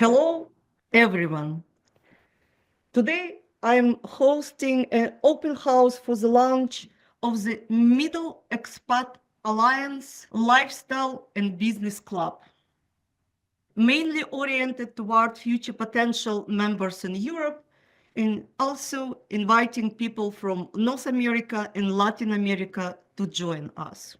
Hello, everyone. Today I'm hosting an open house for the launch of the Middle Expat Alliance Lifestyle and Business Club, mainly oriented toward future potential members in Europe and also inviting people from North America and Latin America to join us.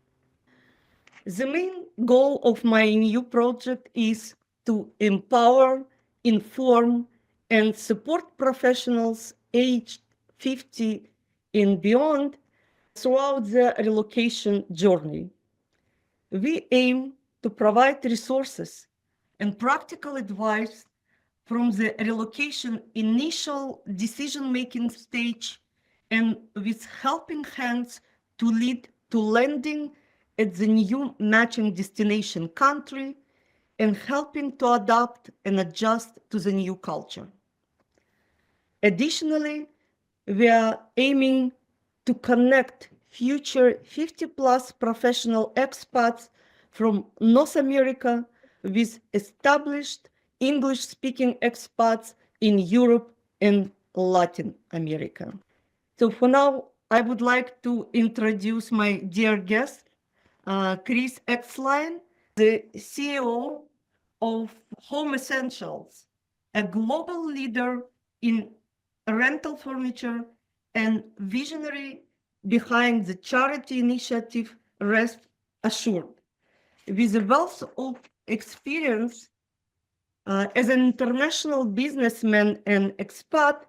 The main goal of my new project is to empower, inform, and support professionals aged 50 and beyond throughout the relocation journey. We aim to provide resources and practical advice from the relocation initial decision-making stage and with helping hands to lead to landing at the new matching destination country and helping to adapt and adjust to the new culture. Additionally, we are aiming to connect future 50 plus professional expats from North America with established English speaking expats in Europe and Latin America. So for now, I would like to introduce my dear guest, Chris Exline, the CEO of Home Essentials, a global leader in rental furniture and visionary behind the charity initiative Rest Assured. With a wealth of experience as an international businessman and expat,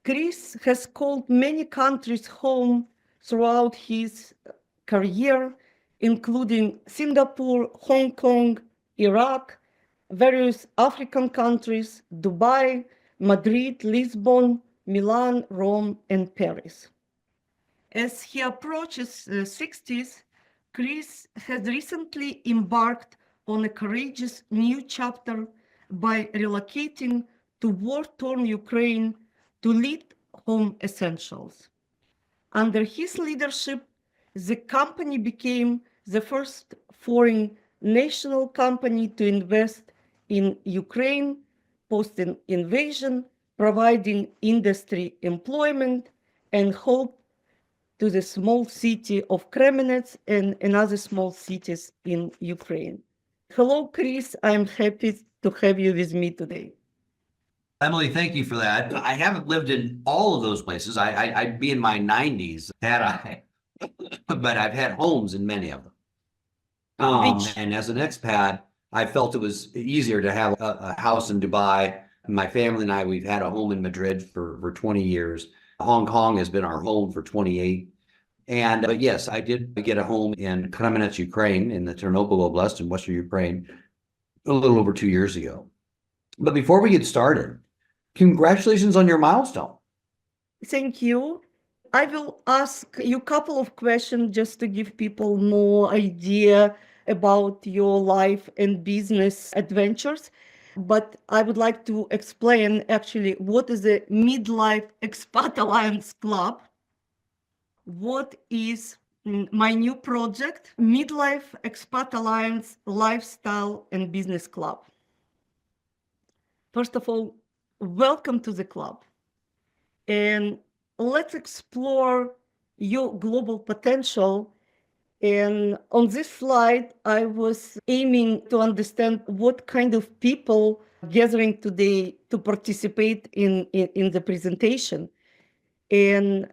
Chris has called many countries home throughout his career, including Singapore, Hong Kong, Iraq, various African countries, Dubai, Madrid, Lisbon, Milan, Rome, and Paris. As he approaches the 60s, Chris has recently embarked on a courageous new chapter by relocating to war-torn Ukraine to lead Home Essentials. Under his leadership, the company became the first foreign national company to invest in Ukraine post-invasion, providing industry employment and hope to the small city of Kremenets and other small cities in Ukraine. Hello, Chris. I'm happy to have you with me today. Emily, thank you for that. I haven't lived in all of those places. I'd be in my 90s had I, but I've had homes in many of them. And as an expat, I felt it was easier to have a house in Dubai. My family and I, we've had a home in Madrid for 20 years. Hong Kong has been our home for 28. But yes, I did get a home in Kremenets, Ukraine, in the Ternopil Oblast in Western Ukraine, a little over 2 years ago. But before we get started, congratulations on your milestone. Thank you. I will ask you a couple of questions just to give people more idea about your life and business adventures. But I would like to explain actually what is the Midlife Expat Alliance Club. What is my new project, Midlife Expat Alliance Lifestyle and Business Club. First of all, welcome to the club. And let's explore your global potential. And on this slide, I was aiming to understand what kind of people gathering today to participate in the presentation. And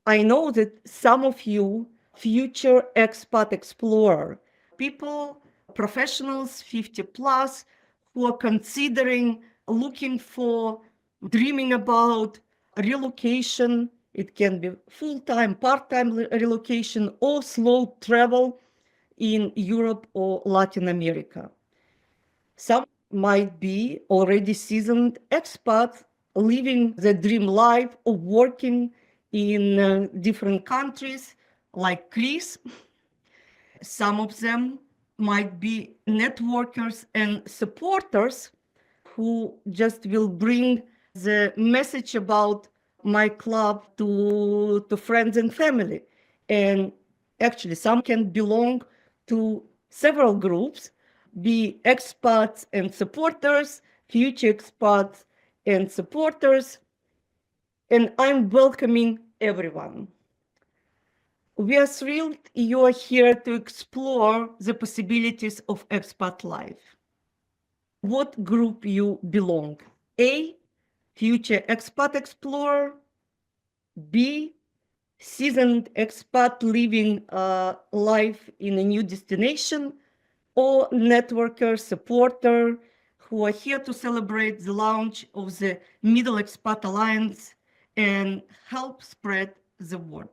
I know that some of you, future expat explorer, people, professionals 50 plus, who are considering, looking for, dreaming about relocation. It can be full-time, part-time relocation, or slow travel in Europe or Latin America. Some might be already seasoned expats living the dream life of working in different countries like Chris. Some of them might be networkers and supporters who just will bring the message about my club to friends and family. And actually, some can belong to several groups, be expats and supporters, future expats and supporters, and I'm welcoming everyone. We are thrilled you are here to explore the possibilities of expat life. What group you belong? A, future expat explorer. B, seasoned expat living life in a new destination, or networker, supporter, who are here to celebrate the launch of the Middle Expat Alliance and help spread the word.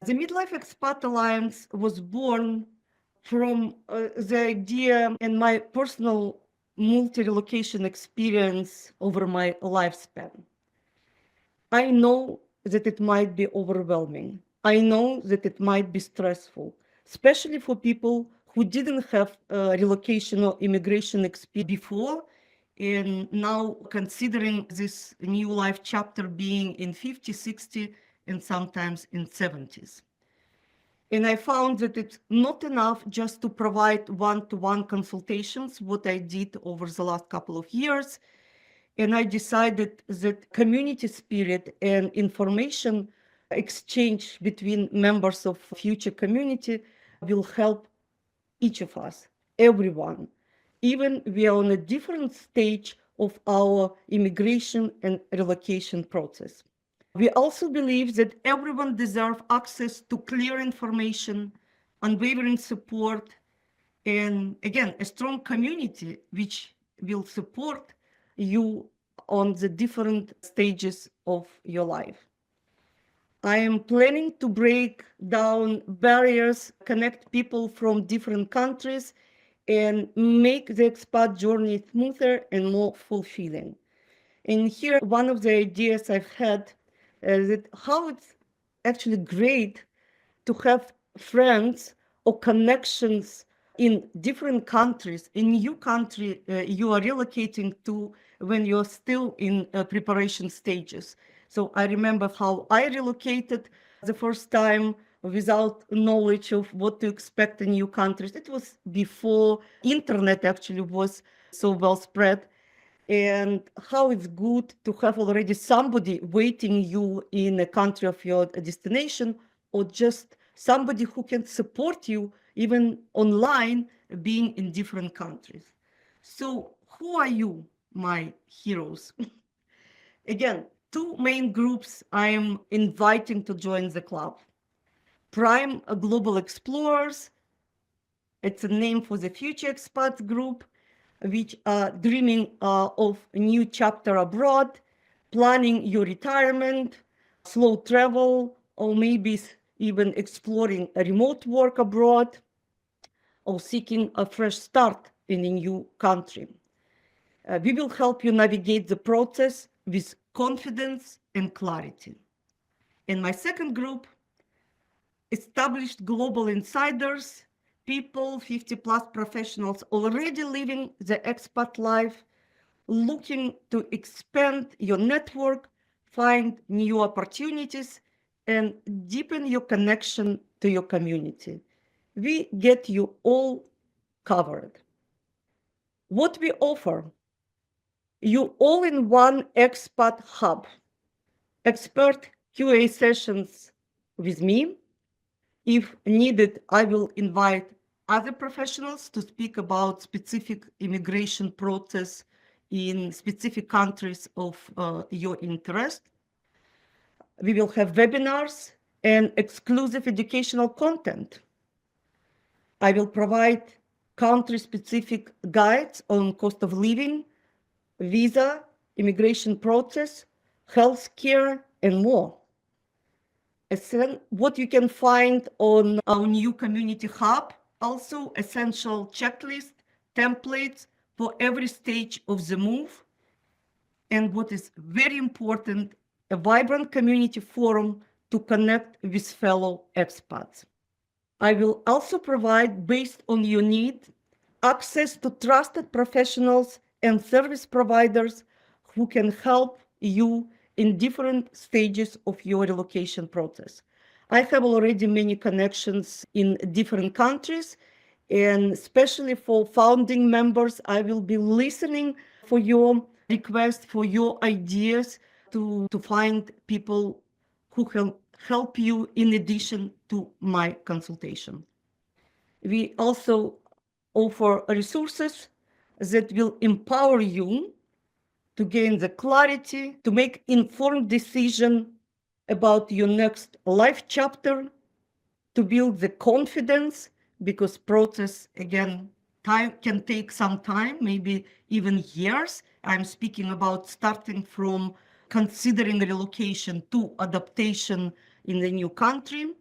The Midlife Expat Alliance was born from the idea and my personal multi-relocation experience over my lifespan. I know that it might be overwhelming. I know that it might be stressful, especially for people who didn't have relocation or immigration experience before, and now considering this new life chapter being in 50, 60, and sometimes in 70s. And I found that it's not enough just to provide one-to-one consultations, what I did over the last couple of years. And I decided that community spirit and information exchange between members of future community will help each of us, everyone, even we are on a different stage of our immigration and relocation process. We also believe that everyone deserves access to clear information, unwavering support, and again, a strong community which will support you on the different stages of your life. I am planning to break down barriers, connect people from different countries, and make the expat journey smoother and more fulfilling. And here, one of the ideas I've had that how it's actually great to have friends or connections in different countries, in new country you are relocating to when you're still in preparation stages. So I remember how I relocated the first time without knowledge of what to expect in new countries. It was before internet actually was so well spread, and how it's good to have already somebody waiting you in a country of your destination, or just somebody who can support you even online being in different countries. So who are you, my heroes? Again, two main groups I am inviting to join the club. Prime Global Explorers, it's a name for the future expat group, which are dreaming of a new chapter abroad, planning your retirement, slow travel, or maybe even exploring a remote work abroad, or seeking a fresh start in a new country. We will help you navigate the process with confidence and clarity. In my second group, established global insiders, people, 50 plus professionals already living the expat life, looking to expand your network, find new opportunities, and deepen your connection to your community. We get you all covered. What we offer, you all in one expat hub, expert QA sessions with me. If needed, I will invite other professionals to speak about specific immigration process in specific countries of your interest. We will have webinars and exclusive educational content. I will provide country-specific guides on cost of living, visa, immigration process, healthcare, and more. What you can find on our new community hub, also essential checklist, templates for every stage of the move. And what is very important, a vibrant community forum to connect with fellow expats. I will also provide, based on your need, access to trusted professionals and service providers who can help you in different stages of your relocation process. I have already many connections in different countries, and especially for founding members, I will be listening for your request, for your ideas to find people who can help you in addition to my consultation. We also offer resources that will empower you to gain the clarity, to make informed decision about your next life chapter, to build the confidence, because process, again, time can take some time, maybe even years. I'm speaking about starting from considering relocation to adaptation in the new country,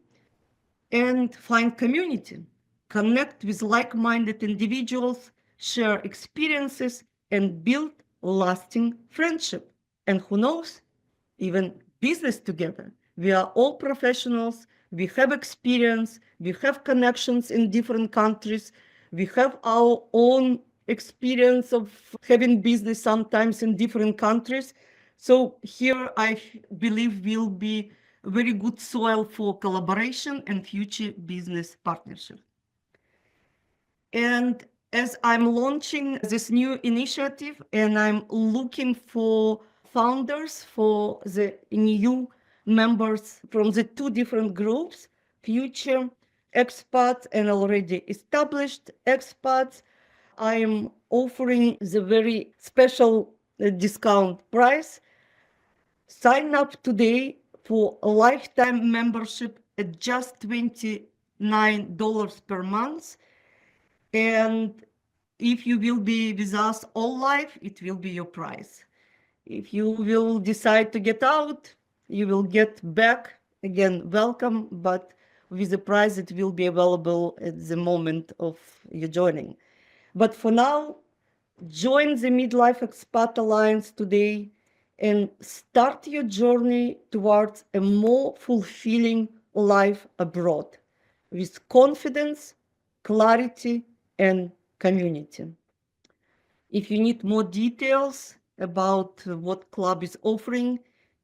and find community, connect with like-minded individuals, share experiences, and build lasting friendship. And who knows, even business together. We are all professionals. We have experience. We have connections in different countries. We have our own experience of having business sometimes in different countries. So here I believe will be very good soil for collaboration and future business partnership. And as I'm launching this new initiative and I'm looking for founders for the new members from the two different groups, future expats and already established expats, I am offering the very special discount price. Sign up today for a lifetime membership at just $29 per month. And if you will be with us all life, it will be your price. If you will decide to get out, you will get back. Again, welcome, but with the price it will be available at the moment of you joining. But for now, join the Midlife Expat Alliance today and start your journey towards a more fulfilling life abroad with confidence, clarity, and community. If you need more details about what club is offering,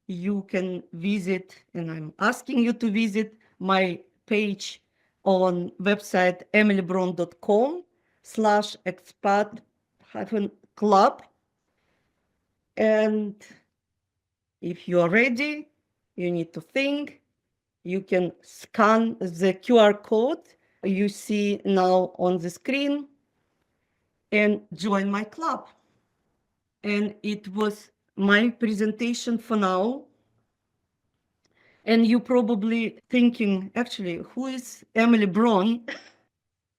you can visit, and I'm asking you to visit my page on website emilybron.com/expat-club. And if you are ready, you need to think, you can scan the QR code you see now on the screen and join my club. And it was my presentation for now. And you probably thinking, actually, who is Emily Braun?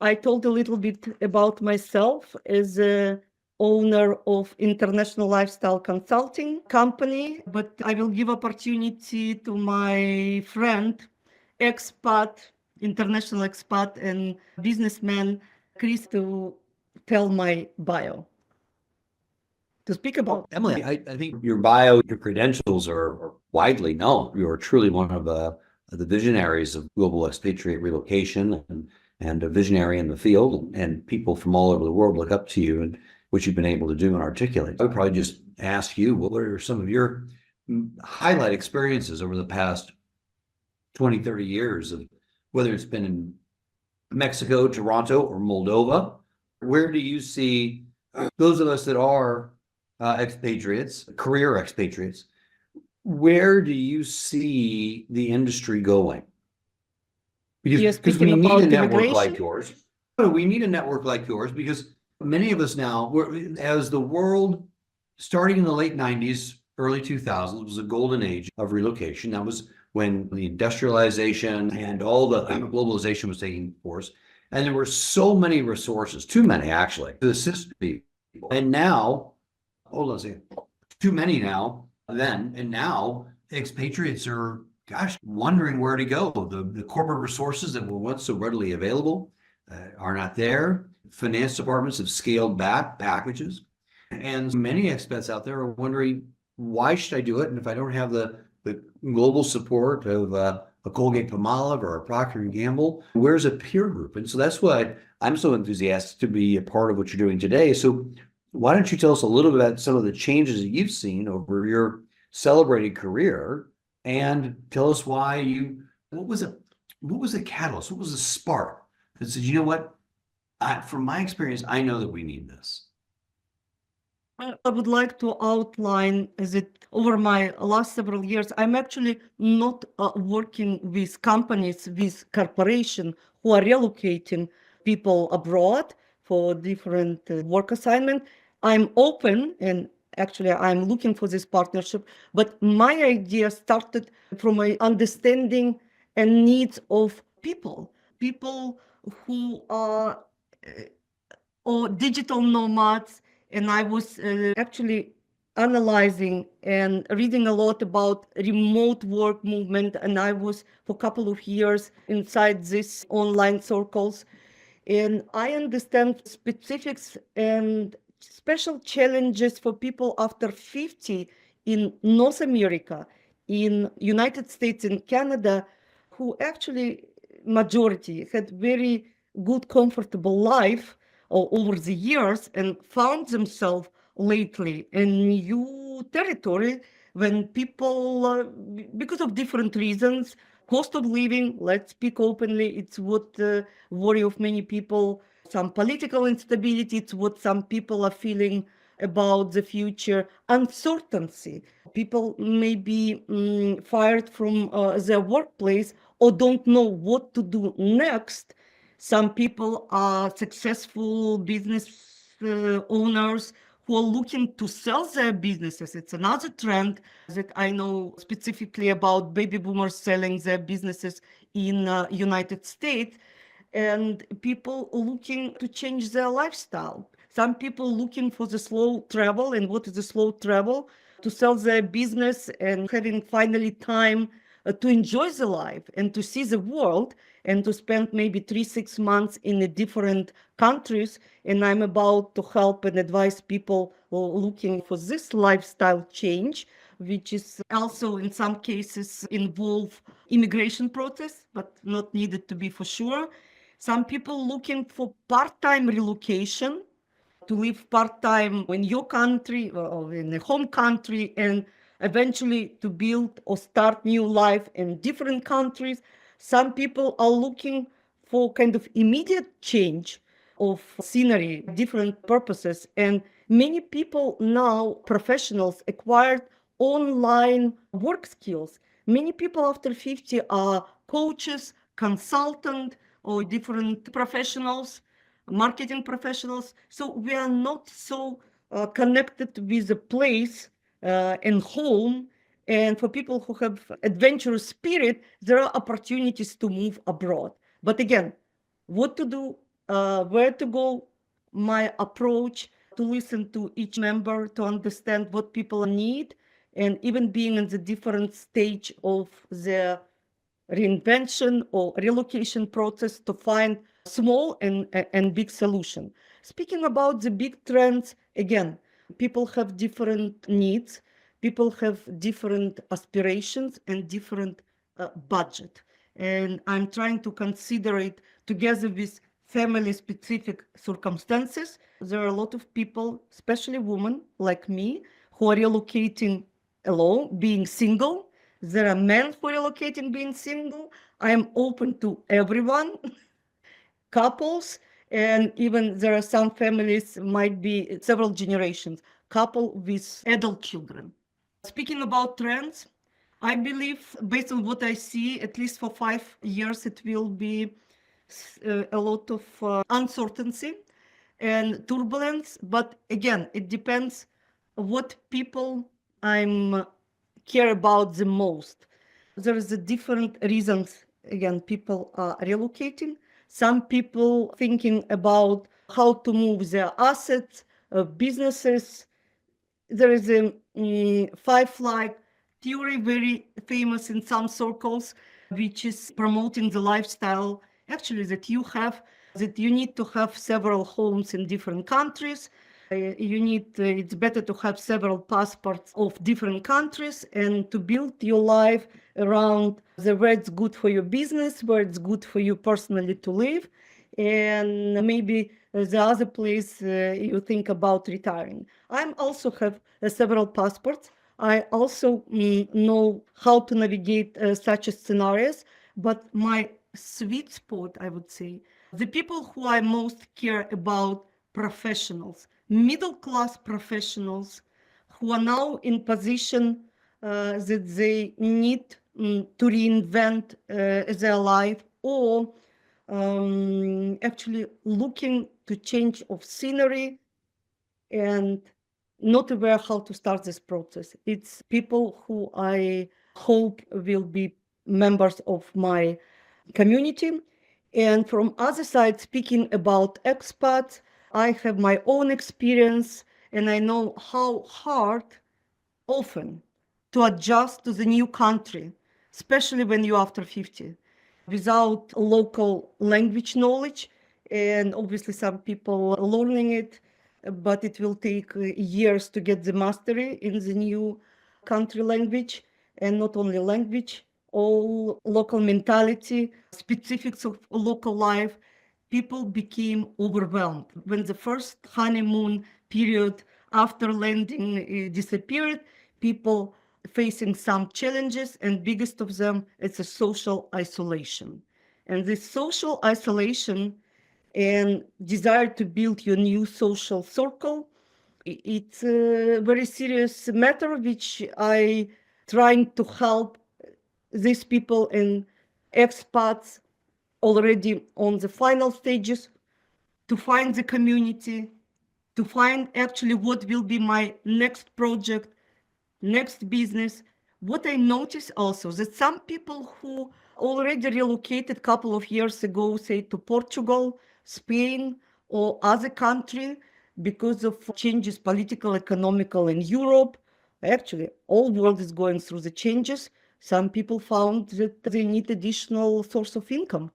I told a little bit about myself as a owner of international lifestyle consulting company, but I will give opportunity to my friend, expat, international expat and businessman, Chris, to tell my bio, to speak about. Emily, I think your bio, your credentials are widely known. You are truly one of the visionaries of global expatriate relocation and a visionary in the field, and people from all over the world look up to you and what you've been able to do and articulate. I would probably just ask you, what are some of your highlight experiences over the past 20, 30 years of whether it's been in Mexico, Toronto, or Moldova? Where do you see those of us that are expatriates, career expatriates, where do you see the industry going? Because we need a network like yours. We need a network like yours because many of us now, as the world, starting in the late 90s, early 2000s, was a golden age of relocation. That was when the industrialization and all the globalization was taking force. And there were so many resources, too many actually, to assist people. And now, hold on a second, too many now, then, and now expatriates are, gosh, wondering where to go. The corporate resources that were once so readily available are not there. Finance departments have scaled back packages. And many expats out there are wondering, why should I do it? And if I don't have the global support of a Colgate-Palmolive or a Procter & Gamble, where's a peer group? And so that's why I'm so enthusiastic to be a part of what you're doing today. So why don't you tell us a little bit about some of the changes that you've seen over your celebrated career, and tell us why what was the catalyst? What was the spark that said, you know what, from my experience, I know that we need this? I would like to outline that over my last several years, I'm actually not working with companies, with corporations who are relocating people abroad for different work assignment. I'm open and actually I'm looking for this partnership, but my idea started from my understanding and needs of people who are or digital nomads. And I was actually analyzing and reading a lot about remote work movement. And I was for a couple of years inside these online circles. And I understand specifics and special challenges for people after 50 in North America, in United States and Canada, who actually majority had very good, comfortable life over the years and found themselves lately in new territory when people, because of different reasons, cost of living, let's speak openly, it's what worry of many people, some political instability, it's what some people are feeling about the future, uncertainty. People may be fired from their workplace or don't know what to do next. Some people are successful business owners who are looking to sell their businesses. It's another trend that I know specifically about baby boomers selling their businesses in United States, and people looking to change their lifestyle. Some people looking for the slow travel, and what is the slow travel? To sell their business and having finally time to enjoy the life and to see the world and to spend maybe 3 6 months in a different countries. And I'm about to help and advise people looking for this lifestyle change, which is also in some cases involve immigration process, but not needed to be for sure. Some people looking for part-time relocation to live part-time in your country or in a home country and eventually to build or start new life in different countries. Some people are looking for kind of immediate change of scenery, different purposes. And many people now, professionals, acquired online work skills. Many people after 50 are coaches, consultant, or different professionals, marketing professionals. So we are not so connected with a place and home. And for people who have adventurous spirit, there are opportunities to move abroad. But again, what to do, where to go, my approach to listen to each member, to understand what people need, and even being in the different stage of their reinvention or relocation process to find small and big solution. Speaking about the big trends, again, people have different needs, people have different aspirations and different budget. And I'm trying to consider it together with family specific circumstances. There are a lot of people, especially women like me, who are relocating alone, being single. There are men who are relocating, being single. I am open to everyone, couples, and even there are some families, might be several generations, couple with adult children. Speaking about trends, I believe, based on what I see, at least for 5 years, it will be a lot of uncertainty and turbulence. But again, it depends what people I'm care about the most. There is a different reasons. Again, people are relocating. Some people thinking about how to move their assets, businesses. There is a five flag theory, very famous in some circles, which is promoting the lifestyle actually that you need to have several homes in different countries. It's better to have several passports of different countries and to build your life around where it's good for your business, where it's good for you personally to live, and maybe the other place you think about retiring. I also have several passports. I also know how to navigate such scenarios, but my sweet spot, I would say, the people who I most care about, professionals, middle-class professionals who are now in position that they need to reinvent their life, or actually looking to change of scenery and not aware how to start this process. It's people who I hope will be members of my community. And from other side, speaking about expats, I have my own experience, and I know how hard often to adjust to the new country, especially when you're after 50, without local language knowledge. And obviously, some people are learning it, but it will take years to get the mastery in the new country language, and not only language, all local mentality, specifics of local life. People became overwhelmed when the first honeymoon period after landing disappeared. People facing some challenges, and biggest of them, it's a social isolation. And this social isolation and desire to build your new social circle, it's a very serious matter, which I trying to help these people and expats already on the final stages to find the community, to find actually what will be my next project, next business. What I noticed also that some people who already relocated a couple of years ago, say to Portugal, Spain, or other country, because of changes, political, economical in Europe, actually all world is going through the changes. Some people found that they need additional source of income.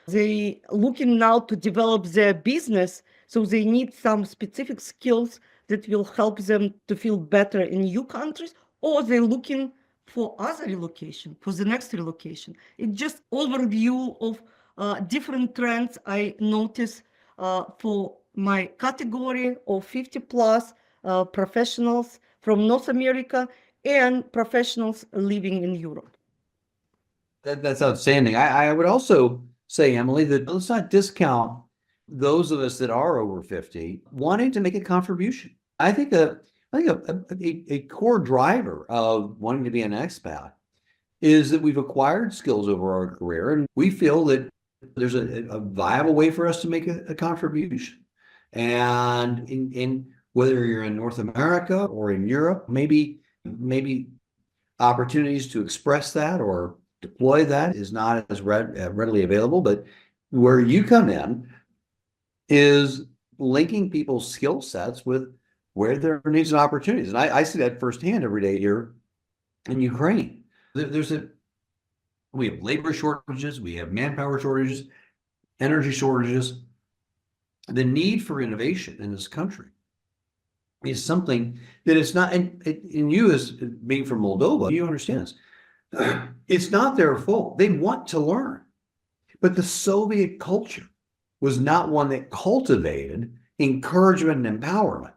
They looking now to develop their business, so they need some specific skills that will help them to feel better in new countries, or they're looking for other relocation, for the next relocation. It's just overview of different trends I notice for my category of 50 plus professionals from North America and professionals living in Europe. That's outstanding. I would also say, Emily, that let's not discount those of us that are over 50 wanting to make a contribution. I think a core driver of wanting to be an expat is that we've acquired skills over our career, and we feel that there's a viable way for us to make a contribution. And in whether you're in North America or in Europe, maybe opportunities to express that or deploy that is not as readily available. But where you come in is linking people's skill sets with where there are needs and opportunities. And I see that firsthand every day here in Ukraine. We have labor shortages, we have manpower shortages, energy shortages. The need for innovation in this country is something that it's not, and you as being from Moldova, you understand this. It's not their fault. They want to learn. But the Soviet culture was not one that cultivated encouragement and empowerment.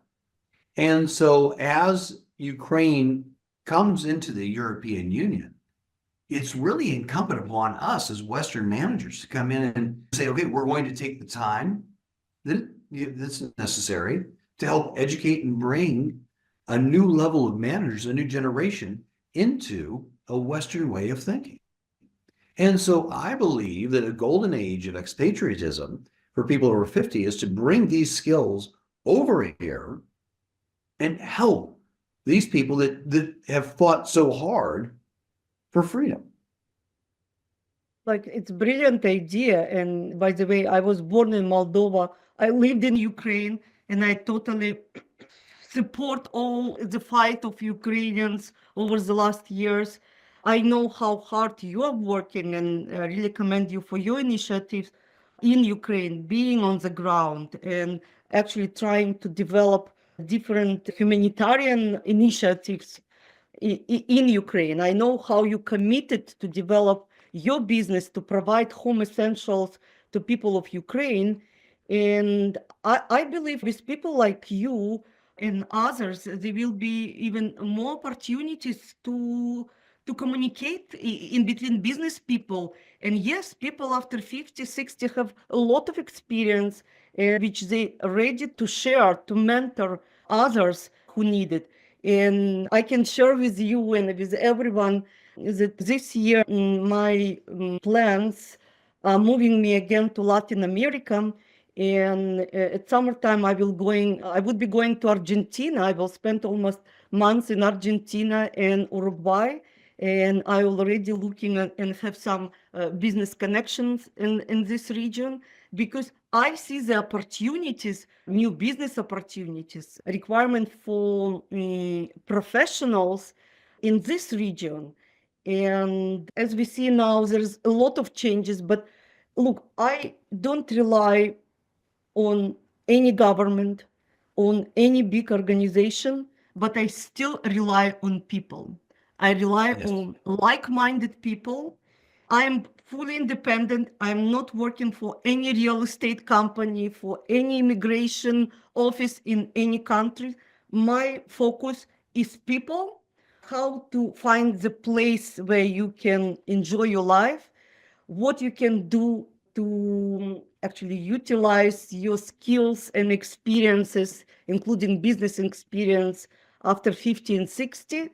And so as Ukraine comes into the European Union, it's really incumbent upon us as Western managers to come in and say, okay, we're going to take the time that's necessary to help educate and bring a new level of managers, a new generation into a Western way of thinking. And so I believe that a golden age of expatriatism for people over 50 is to bring these skills over here and help these people that have fought so hard for freedom. Like, it's a brilliant idea. And by the way, I was born in Moldova. I lived in Ukraine, and I totally support all the fight of Ukrainians over the last years. I know how hard you are working, and I really commend you for your initiatives in Ukraine, being on the ground and actually trying to develop different humanitarian initiatives in Ukraine. I know how you committed to develop your business to provide home essentials to people of Ukraine. And I believe with people like you and others, there will be even more opportunities to communicate in between business people. And yes, people after 50, 60 have a lot of experience which they are ready to share, to mentor others who need it. And I can share with you and with everyone that this year my plans are moving me again to Latin America. And at summertime, I would be going to Argentina. I will spend almost months in Argentina and Uruguay. And I already looking at, and have some business connections in this region, because I see the opportunities, new business opportunities, requirement for professionals in this region. And as we see now, there's a lot of changes. But look, I don't rely on any government, on any big organization, but I still rely on people. I rely Yes. on like-minded people. I'm fully independent. I'm not working for any real estate company, for any immigration office in any country. My focus is people, how to find the place where you can enjoy your life, what you can do to actually utilize your skills and experiences, including business experience after 50 and 60.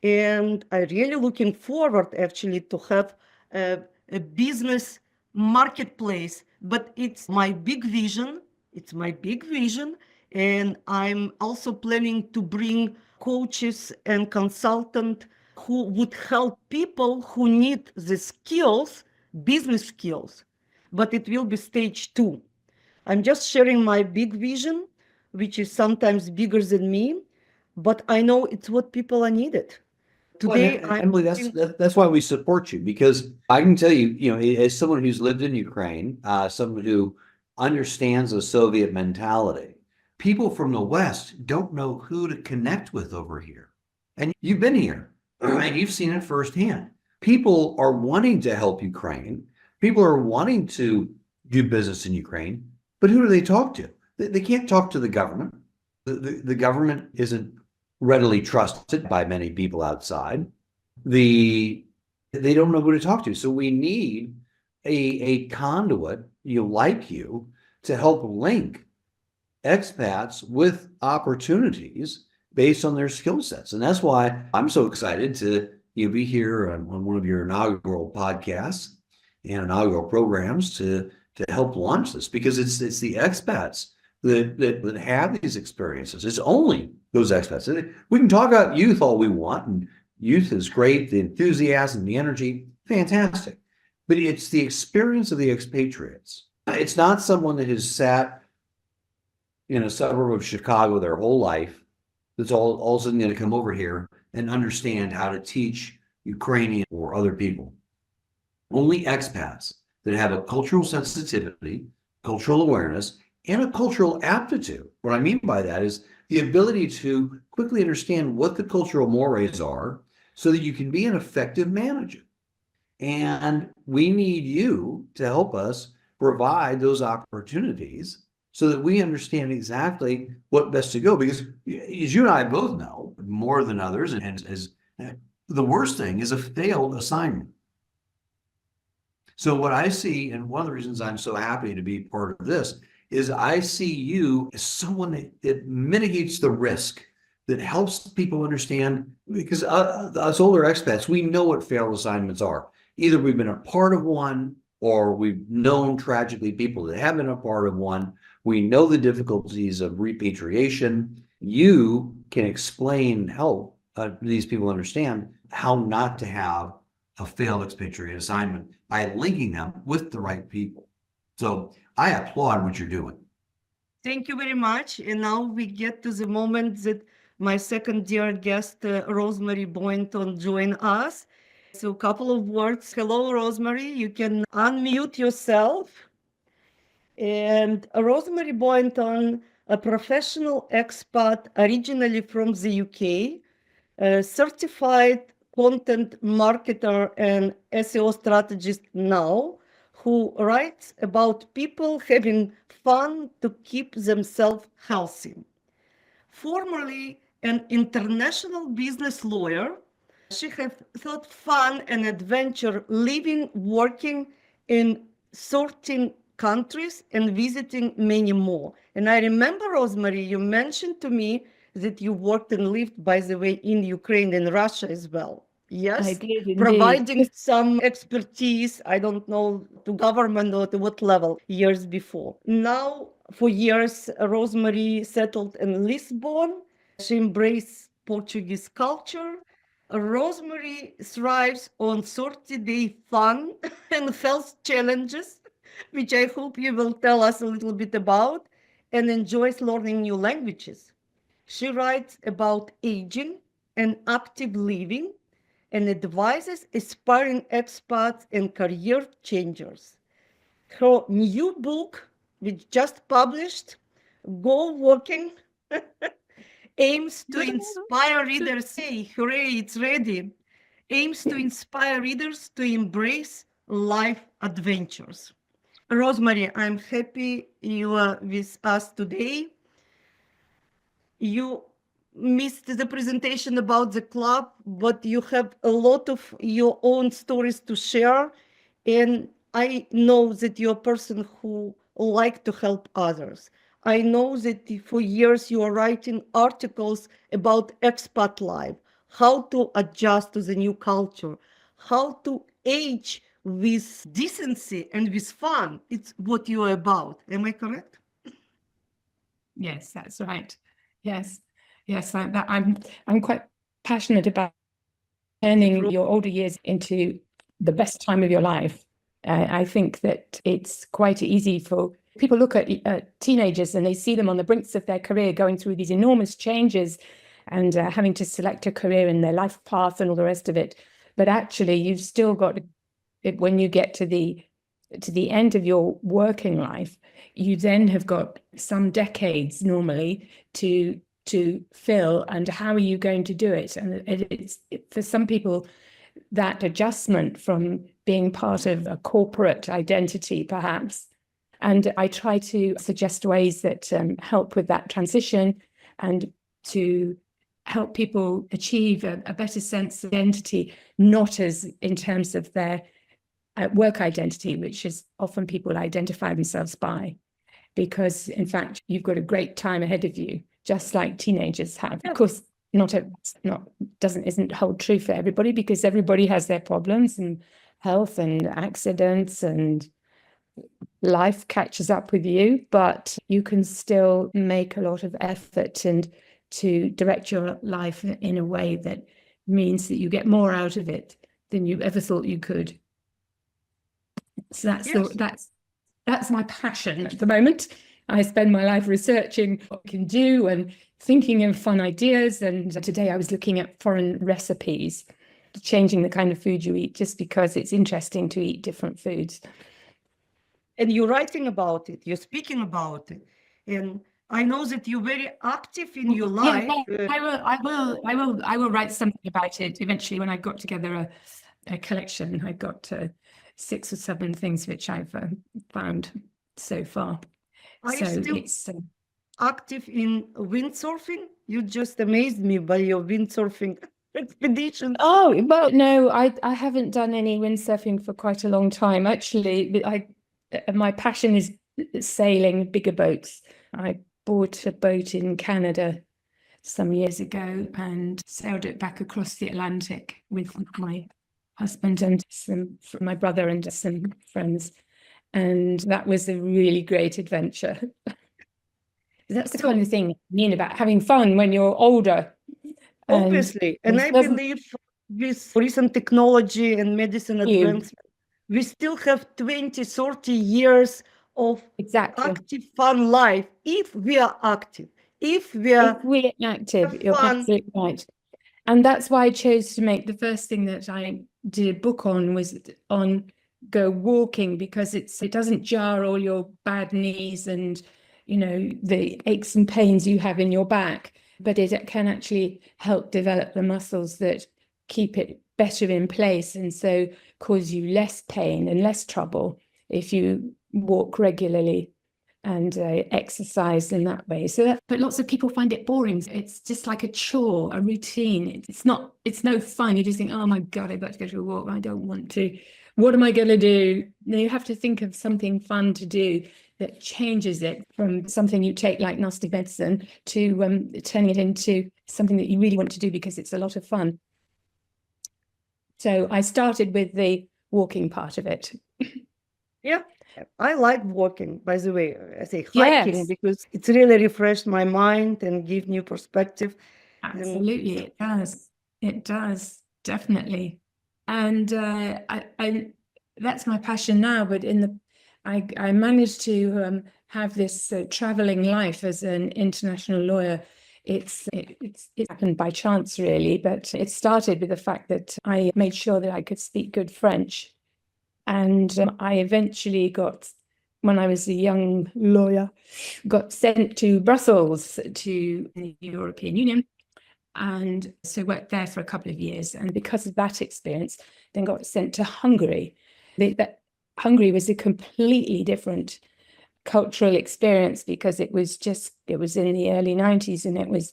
And I really looking forward actually to have a business marketplace, but it's my big vision. It's my big vision. And I'm also planning to bring coaches and consultants who would help people who need the skills, business skills, but it will be stage 2. I'm just sharing my big vision, which is sometimes bigger than me, but I know it's what people are needed. Well, Today, I'm Emily, that's why we support you, because I can tell you, as someone who's lived in Ukraine, someone who understands the Soviet mentality, people from the West don't know who to connect with over here. And you've been here, and you've seen it firsthand. People are wanting to help Ukraine. People are wanting to do business in Ukraine, but who do they talk to? They can't talk to the government. The government isn't readily trusted by many people outside. They don't know who to talk to. So we need a conduit, like you, to help link expats with opportunities based on their skill sets. And that's why I'm so excited to be here on one of your inaugural podcasts and inaugural programs to help launch this, because it's the expats that have these experiences. It's only those expats. We can talk about youth all we want, and youth is great, the enthusiasm, the energy, fantastic. But it's the experience of the expatriates. It's not someone that has sat in a suburb of Chicago their whole life that's all of a sudden going to come over here and understand how to teach Ukrainian or other people. Only expats that have a cultural sensitivity, cultural awareness, and a cultural aptitude. What I mean by that is the ability to quickly understand what the cultural mores are so that you can be an effective manager. And we need you to help us provide those opportunities so that we understand exactly what best to go. Because as you and I both know, more than others, and as the worst thing is a failed assignment. So what I see, and one of the reasons I'm so happy to be part of this, is I see you as someone that mitigates the risk, that helps people understand, because us older expats, we know what failed assignments are. Either we've been a part of one, or we've known tragically people that have been a part of one. We know the difficulties of repatriation. You can explain, help these people understand how not to have a failed expatriate assignment by linking them with the right people. So I applaud what you're doing. Thank you very much. And now we get to the moment that my second dear guest, Rosemary Boynton, join us. So a couple of words. Hello, Rosemary. You can unmute yourself. And Rosemary Boynton, a professional expat originally from the UK, a certified content marketer and SEO strategist now, who writes about people having fun to keep themselves healthy. Formerly an international business lawyer, she has thought fun and adventure living, working in 13 countries and visiting many more. And I remember, Rosemary, you mentioned to me that you worked and lived, by the way, in Ukraine and Russia as well. Yes, I did indeed. providing some expertise, I don't know, to government or to what level, years before. Now, for years, Rosemary settled in Lisbon. She embraced Portuguese culture. Rosemary thrives on 30-day fun and health challenges, which I hope you will tell us a little bit about, and enjoys learning new languages. She writes about aging and active living and advises aspiring expats and career changers. Her new book, which just published, Go Working, aims to inspire readers. Hey, hooray, it's ready. Aims to inspire readers to embrace life adventures. Rosemary, I'm happy you are with us today. You missed the presentation about the club, but you have a lot of your own stories to share. And I know that you're a person who like to help others. I know that for years you are writing articles about expat life, how to adjust to the new culture, how to age with decency and with fun. It's what you are about. Am I correct? Yes, that's right. Yes, I'm quite passionate about turning your older years into the best time of your life. I think that it's quite easy for people look at teenagers and they see them on the brinks of their career going through these enormous changes and having to select a career in their life path and all the rest of it. But actually, you've still got it when you get to the end of your working life, you then have got some decades normally to fill, and how are you going to do it? And it's for some people, that adjustment from being part of a corporate identity, perhaps. And I try to suggest ways that help with that transition and to help people achieve a better sense of identity, not as in terms of their work identity, which is often people identify themselves by, because in fact, you've got a great time ahead of you, just like teenagers have. Of course, isn't hold true for everybody, because everybody has their problems and health and accidents and life catches up with you, but you can still make a lot of effort and to direct your life in a way that means that you get more out of it than you ever thought you could. So that's my passion at the moment. I spend my life researching what we can do and thinking of fun ideas. And today I was looking at foreign recipes, changing the kind of food you eat, just because it's interesting to eat different foods. And you're writing about it, you're speaking about it. And I know that you're very active in your life. I will write something about it eventually when I've got together a collection. I've got 6 or 7 things which I've found so far. Are you still active in windsurfing? You just amazed me by your windsurfing expedition. Oh, well, no, I haven't done any windsurfing for quite a long time. Actually, my passion is sailing bigger boats. I bought a boat in Canada some years ago and sailed it back across the Atlantic with my husband and my brother and some friends. And that was a really great adventure. That's the kind of thing I mean about having fun when you're older. Obviously. And I believe with recent technology and medicine advancement, we still have 20, 30 years of active, fun life if we are active. If we're active, you're absolutely right. And that's why I chose to make the first thing that I did a book on was on Go Walking, because it doesn't jar all your bad knees and, you know, the aches and pains you have in your back, but it can actually help develop the muscles that keep it better in place and so cause you less pain and less trouble if you walk regularly and exercise in that way. But lots of people find it boring. It's just like a chore, a routine. It's no fun. You just think, oh my God, I've got to go to a walk. I don't want to. what am I going to do? Now you have to think of something fun to do that changes it from something you take like nasty medicine to turning it into something that you really want to do because it's a lot of fun. So I started with the walking part of it. Yeah, I like walking, by the way. I say hiking Yes. because it's really refreshed my mind and give new perspective. Absolutely, it does. It does, definitely. And I that's my passion now. But I managed to have this traveling life as an international lawyer. It happened by chance, really, but it started with the fact that I made sure that I could speak good French. And I eventually got, when I was a young lawyer, got sent to Brussels to the European Union. And so worked there for a couple of years. And because of that experience, then got sent to Hungary. Hungary was a completely different cultural experience because it was in the early 90s and it was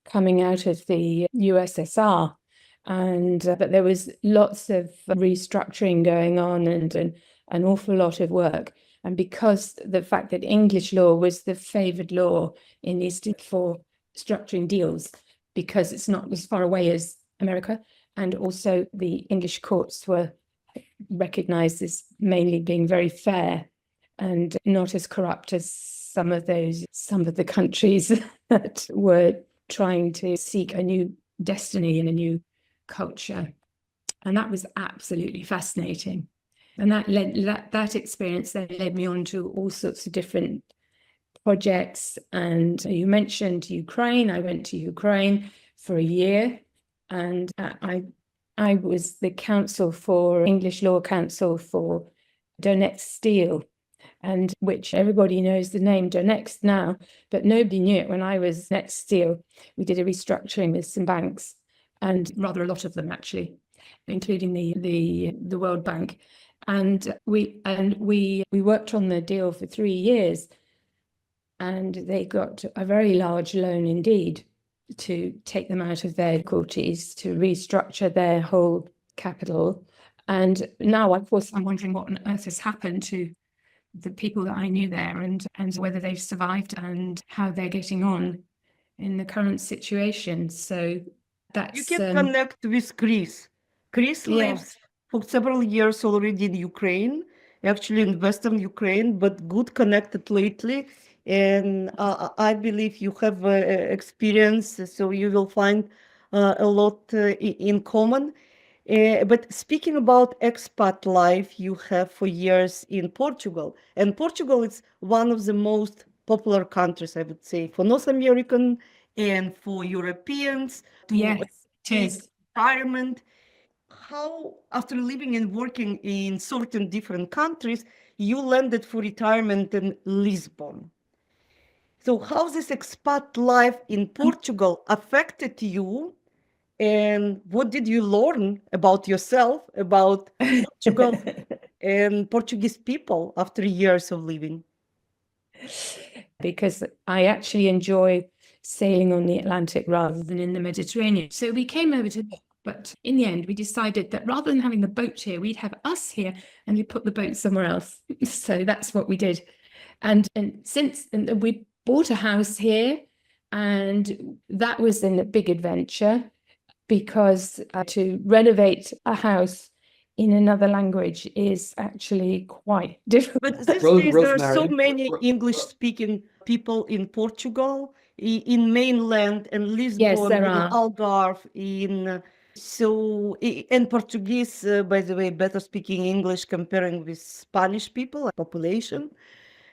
coming out of the USSR. And but there was lots of restructuring going on and an awful lot of work. And because the fact that English law was the favored law in East for structuring deals, because it's not as far away as America, and also the English courts were recognized as mainly being very fair and not as corrupt as some of the countries that were trying to seek a new destiny and a new culture. And that was absolutely fascinating. And that experience then led me on to all sorts of different projects. And you mentioned Ukraine. I went to Ukraine for a year, and I was the counsel for English Law Counsel for Donetsk Steel, and which everybody knows the name Donetsk now, but nobody knew it when I was Donetsk Steel. We did a restructuring with some banks, and rather a lot of them actually, including the World Bank, and we worked on the deal for 3 years. And they got a very large loan indeed to take them out of their difficulties, to restructure their whole capital. And now, of course, I'm wondering what on earth has happened to the people that I knew there and whether they've survived and how they're getting on in the current situation. So that's... You can connect with Chris. Chris lives for several years already in Ukraine, actually in Western Ukraine, but good connected lately. And I believe you have experience, so you will find a lot in common. But speaking about expat life you have for years in Portugal, and Portugal is one of the most popular countries, I would say, for North American and for Europeans to take retirement. How, after living and working in certain different countries, you landed for retirement in Lisbon? So how this expat life in Portugal affected you, and what did you learn about yourself, about Portugal and Portuguese people after years of living? Because I actually enjoy sailing on the Atlantic rather than in the Mediterranean. So we came over to, but in the end, we decided that rather than having the boat here, we'd have us here and we put the boat somewhere else. So that's what we did. And we bought a house here, and that was a big adventure because to renovate a house in another language is actually quite difficult. But these days there are so many English-speaking people in Portugal, in mainland, and Lisbon, yes, there in are. Algarve, and Portuguese, by the way, better speaking English comparing with Spanish people, population.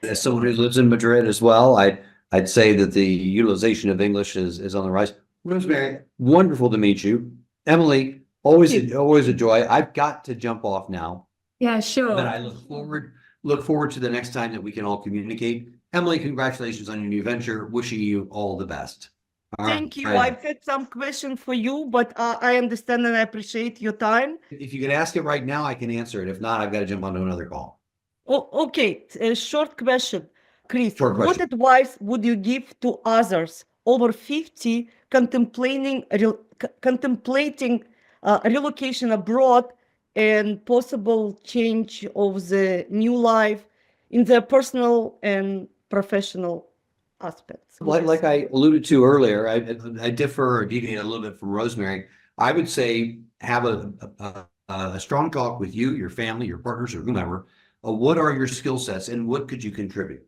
As someone who lives in Madrid as well, I'd say that the utilization of English is on the rise. Rosemary, wonderful to meet you. Emily, always a joy. I've got to jump off now. Yeah, sure. But I look forward to the next time that we can all communicate. Emily, congratulations on your new venture. Wishing you all the best. Thank you. I've had some question for you, but I understand and I appreciate your time. If you can ask it right now, I can answer it. If not, I've got to jump onto another call. Oh, okay. A short question, Chris. Short question. What advice would you give to others over 50 contemplating relocation abroad and possible change of the new life in their personal and professional aspects. Like I alluded to earlier, I differ or deviate a little bit from Rosemary. I would say have a strong talk with you, your family, your partners, or whomever. What are your skill sets and what could you contribute?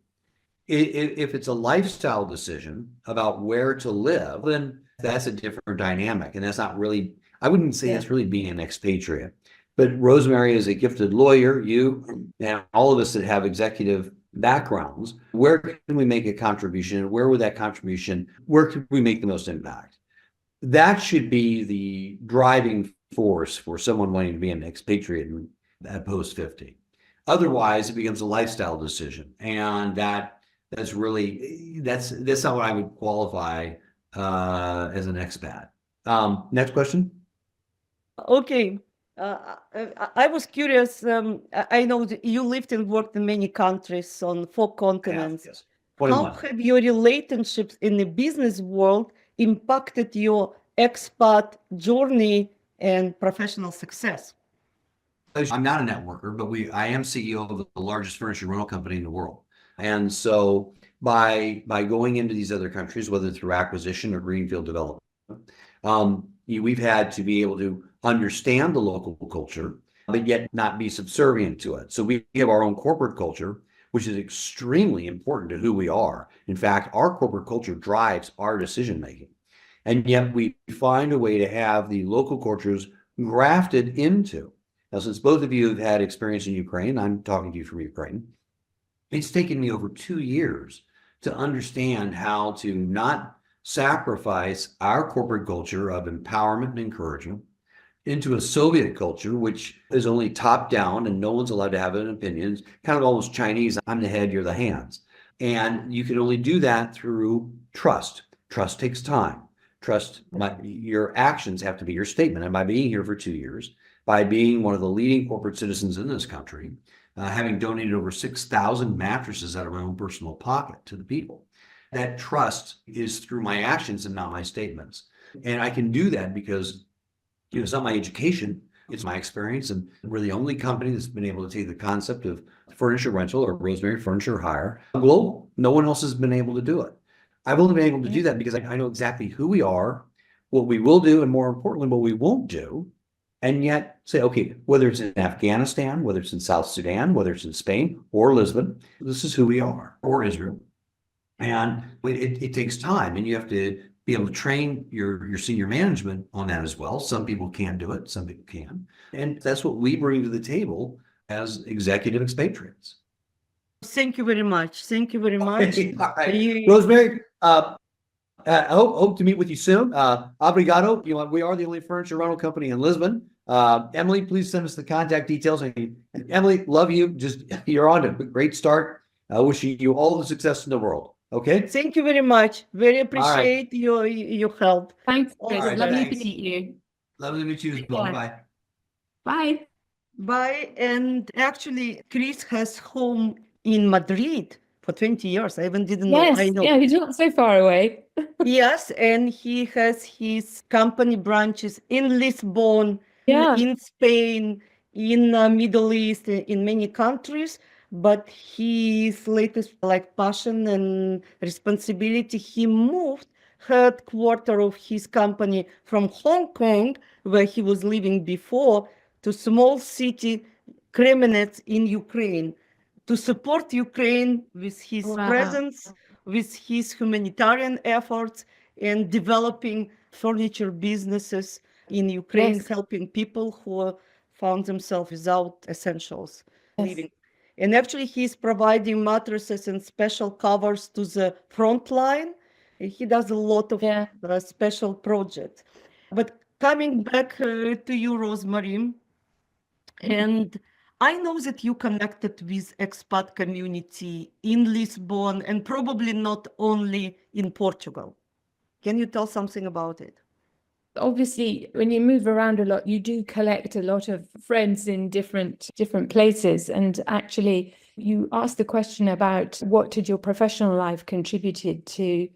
If it's a lifestyle decision about where to live, then that's a different dynamic. And that's not really, I wouldn't say that's really being an expatriate. But Rosemary is a gifted lawyer, you and all of us that have executive backgrounds. Where can we make a contribution? Where would that contribution, where could we make the most impact? That should be the driving force for someone wanting to be an expatriate at post 50. Otherwise, it becomes a lifestyle decision. And that's really, that's not what I would qualify as an expat. Next question. Okay. I was curious. I know that you lived and worked in many countries on 4 continents. Yes. How have your relationships in the business world impacted your expat journey and professional success? I'm not a networker, but I am CEO of the largest furniture rental company in the world. And so by going into these other countries, whether through acquisition or greenfield development, we've had to be able to understand the local culture, but yet not be subservient to it. So we have our own corporate culture, which is extremely important to who we are. In fact, our corporate culture drives our decision making. And yet we find a way to have the local cultures grafted into. Now, since both of you have had experience in Ukraine, I'm talking to you from Ukraine, it's taken me over 2 years to understand how to not sacrifice our corporate culture of empowerment and encouragement into a Soviet culture, which is only top down and no one's allowed to have an opinion. It's kind of almost Chinese. I'm the head, you're the hands. And you can only do that through trust. Trust takes time. Trust, your actions have to be your statement. And by being here for 2 years, by being one of the leading corporate citizens in this country, having donated over 6,000 mattresses out of my own personal pocket to the people, that trust is through my actions and not my statements. And I can do that because it's not my education, it's my experience. And we're the only company that's been able to take the concept of furniture rental or Rosemary Furniture Hire global. No one else has been able to do it. I've only been able to do that because I know exactly who we are, what we will do, and more importantly, what we won't do. And yet say, okay, whether it's in Afghanistan, whether it's in South Sudan, whether it's in Spain or Lisbon, this is who we are, or Israel. And it takes time, and you have to be able to train your senior management on that as well. Some people can do it, some people can. And that's what we bring to the table as executive expatriates. Thank you very much. Thank you very much. All right. Rosemary, I hope to meet with you soon. Obrigado. We are the only furniture rental company in Lisbon. Emily, please send us the contact details. And Emily, love you. You're on to a great start. Wishing you all the success in the world. Okay. Thank you very much. Very appreciate your help. Thanks, Chris. All right, Lovely thanks. to meet you. Lovely to meet you as well. Yeah. Bye. Bye. Bye. And actually, Chris has home in Madrid for 20 years. I even didn't know. Yes, I know. yeah, he's not so far away. Yes, and he has his company branches in Lisbon, Yeah. in Spain, in Middle East, in many countries. But his latest passion and responsibility, he moved headquarters of his company from Hong Kong, where he was living before, to small city Kremenets in Ukraine, to support Ukraine with his presence, with his humanitarian efforts, and developing furniture businesses in Ukraine, helping people who found themselves without essentials living. And actually, he's providing mattresses and special covers to the front line. He does a lot of special projects. But coming back to you, Rosemary, and I know that you connected with expat community in Lisbon and probably not only in Portugal. Can you tell something about it? Obviously, when you move around a lot, you do collect a lot of friends in different places. And actually, you asked the question about what did your professional life contributed to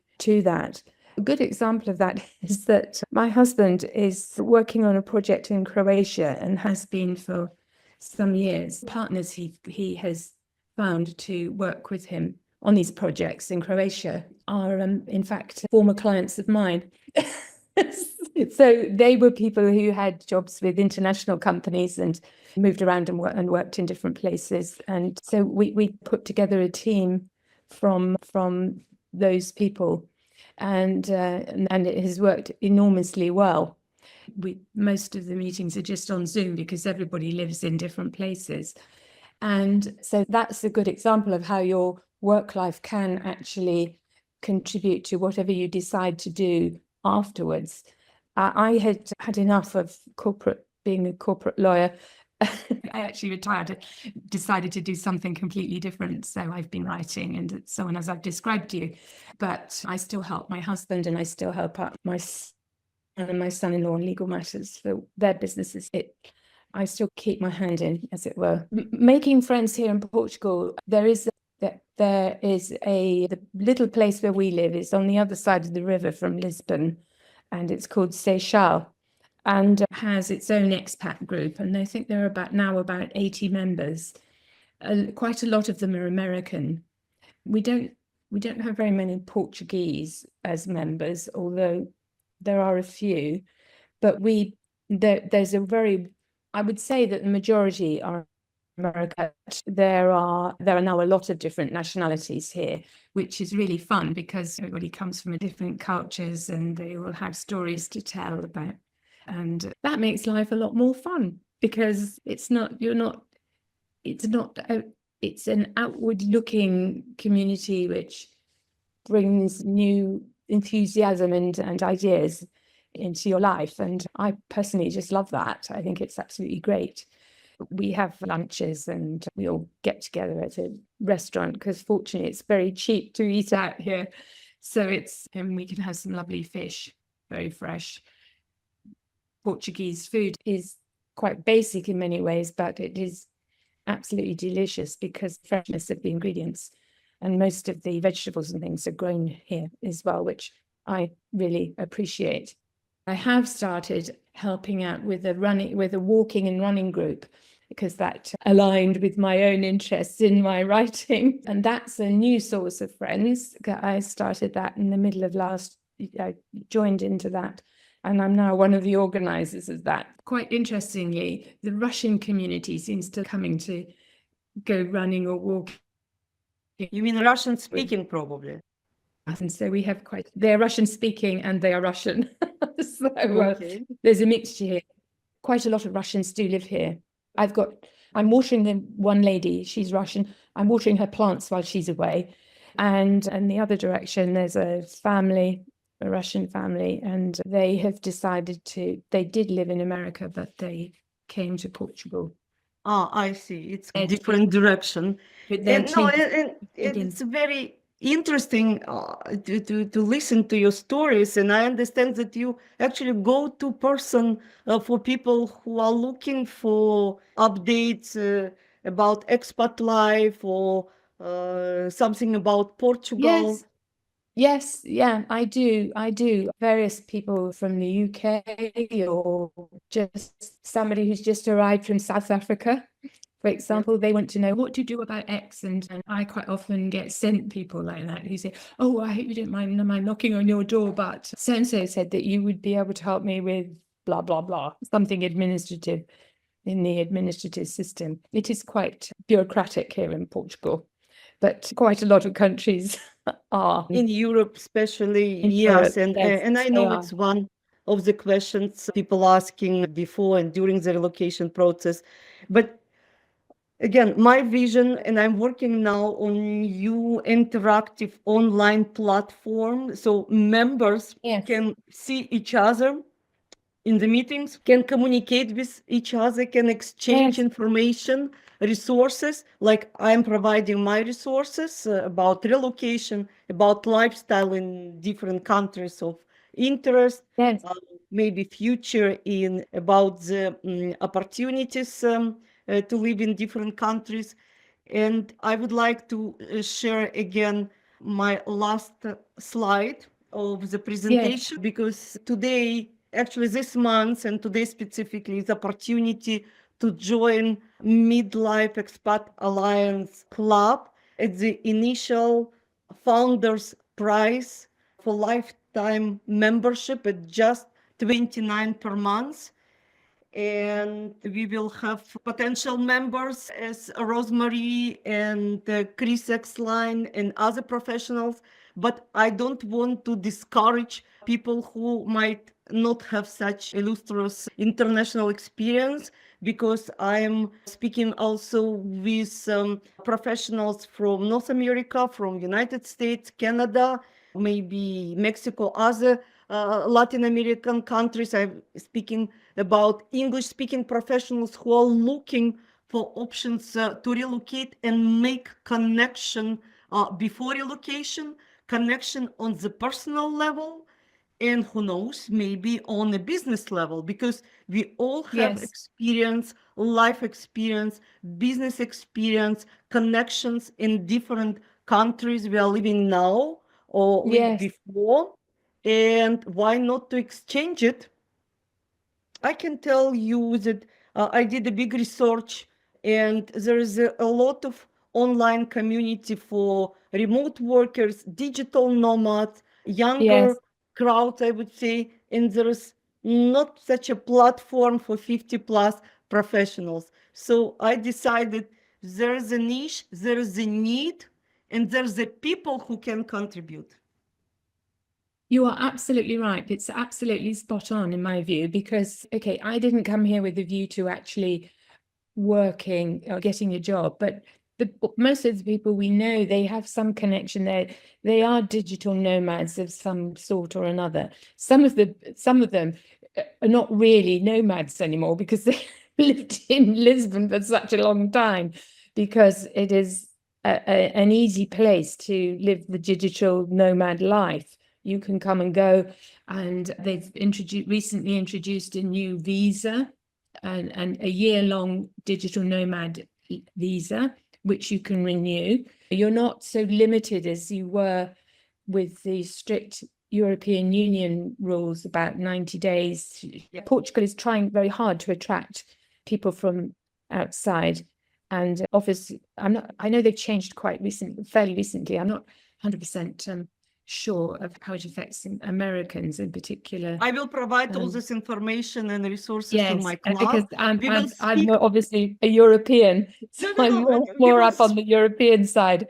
that. A good example of that is that my husband is working on a project in Croatia and has been for some years. Partners he has found to work with him on these projects in Croatia are, in fact, former clients of mine. So they were people who had jobs with international companies and moved around and worked in different places. And so we put together a team from those people, and it has worked enormously well. Most of the meetings are just on Zoom because everybody lives in different places. And so that's a good example of how your work life can actually contribute to whatever you decide to do afterwards. I had enough of being a corporate lawyer. I actually retired, decided to do something completely different. So I've been writing and so on, as I've described to you. But I still help my husband and I still help out my son and my son-in-law on legal matters for their businesses. I still keep my hand in, as it were. Making friends here in Portugal, the little place where we live is on the other side of the river from Lisbon, and it's called Seixal, and has its own expat group. And I think there are about 80 members. Quite a lot of them are American. We don't have very many Portuguese as members, although there are a few. But there's a very, I would say that the majority are America. There are now a lot of different nationalities here, which is really fun because everybody comes from different cultures and they all have stories to tell about. And that makes life a lot more fun because it's an outward looking community which brings new enthusiasm and ideas into your life. And I personally just love that. I think it's absolutely great. We have lunches and we all get together at a restaurant because fortunately it's very cheap to eat out here. So and we can have some lovely fish, very fresh. Portuguese food is quite basic in many ways, but it is absolutely delicious because of the freshness of the ingredients. And most of the vegetables and things are grown here as well, which I really appreciate. I have started helping out with a walking and running group because that aligned with my own interests in my writing. And that's a new source of friends. I started that in the middle of I joined into that. And I'm now one of the organizers of that. Quite interestingly, the Russian community seems to coming to go running or walking. You mean Russian speaking, probably? And so they're Russian speaking and they are Russian. So there's a mixture here. Quite a lot of Russians do live here. I'm watering one lady, she's Russian. I'm watering her plants while she's away. And in the other direction, there's a Russian family, and they have decided they did live in America, but they came to Portugal. I see. It's a different direction. It's very interesting to listen to your stories, and I understand that you actually go to person for people who are looking for updates about expat life or something about Portugal. Yes, yeah, I do. Various people from the UK or just somebody who's just arrived from South Africa, for example, they want to know what to do about X. And I quite often get sent people like that who say, oh, I hope you don't mind knocking on your door, but so-and-so said that you would be able to help me with blah, blah, blah, something administrative in the administrative system. It is quite bureaucratic here in Portugal, but quite a lot of countries are. In Europe, especially, yes. And I know it's one of the questions people asking before and during the relocation process. But again, my vision, and I'm working now on new interactive online platform, so members can see each other in the meetings, can communicate with each other, can exchange information, resources, like I'm providing my resources about relocation, about lifestyle in different countries of interest, maybe future about the opportunities to live in different countries. And I would like to share again my last slide of the presentation because today, actually this month and today specifically, is opportunity to join Midlife Expat Alliance Club at the initial founders price for lifetime membership at just $29 per month. And we will have potential members as Rosemary and Chris Exline and other professionals. But I don't want to discourage people who might not have such illustrious international experience, because I am speaking also with professionals from North America, from United States, Canada, maybe Mexico, other Latin American countries. I'm speaking about English-speaking professionals who are looking for options to relocate and make connection before relocation, connection on the personal level, and who knows, maybe on a business level, because we all have experience, life experience, business experience, connections in different countries we are living now or lived before. And why not to exchange it? I can tell you that I did a big research, and there is a lot of online community for remote workers, digital nomads, younger crowd, I would say, and there is not such a platform for 50 plus professionals. So I decided there is a niche, there is a need, and there's the people who can contribute. You are absolutely right. It's absolutely spot on in my view, because, okay, I didn't come here with a view to actually working or getting a job, but most of the people we know, they have some connection there. They are digital nomads of some sort or another. Some of them are not really nomads anymore because they lived in Lisbon for such a long time, because it is an easy place to live the digital nomad life. You can come and go, and they've recently introduced a new visa, and a year-long digital nomad visa, which you can renew. You're not so limited as you were with the strict European Union rules about 90 days. Portugal is trying very hard to attract people from outside, and obviously I know they've changed fairly recently. I'm not 100% sure of how it affects Americans in particular. I will provide all this information and resources to my club. Because I'm obviously a European, so I'm more up on the European side.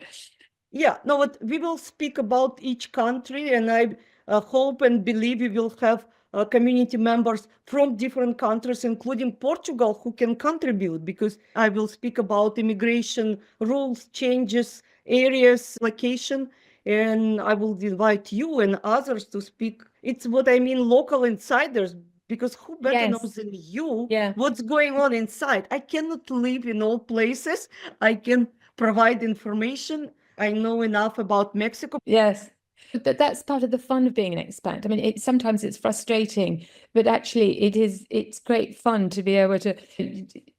Yeah, no, but we will speak about each country, and I hope and believe we will have community members from different countries, including Portugal, who can contribute, because I will speak about immigration rules, changes, areas, location, and I will invite you and others to speak. It's what I mean, local insiders, because who better knows than you what's going on inside? I cannot live in all places. I can provide information. I know enough about Mexico. Yes. But that's part of the fun of being an expat. I mean, sometimes it's frustrating, but actually it's great fun to be able to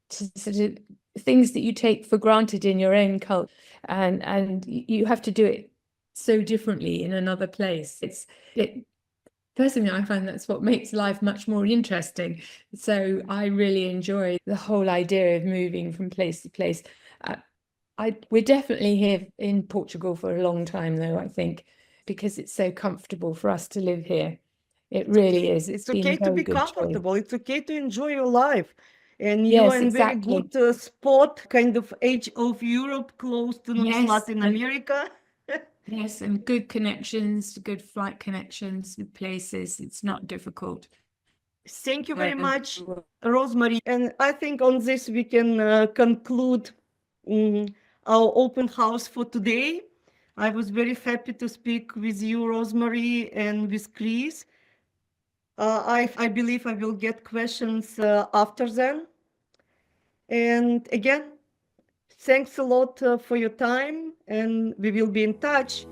sort of things that you take for granted in your own culture, and you have to do it so differently in another place. Personally, I find that's what makes life much more interesting. So I really enjoy the whole idea of moving from place to place. We're definitely here in Portugal for a long time, though, I think, because it's so comfortable for us to live here. It really is. It's okay to be comfortable. It's okay to enjoy your life. And you're in very good spot, kind of edge of Europe, close to North Latin America. Yes, and good connections, good flight connections with places. It's not difficult. Thank you very much, Rosemary. And I think on this we can conclude our open house for today. I was very happy to speak with you, Rosemary, and with Chris. I believe I will get questions after then. And again, thanks a lot for your time, and we will be in touch.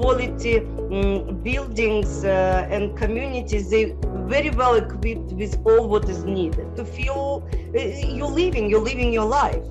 quality buildings and communities. They very well equipped with all what is needed to feel you're living your life.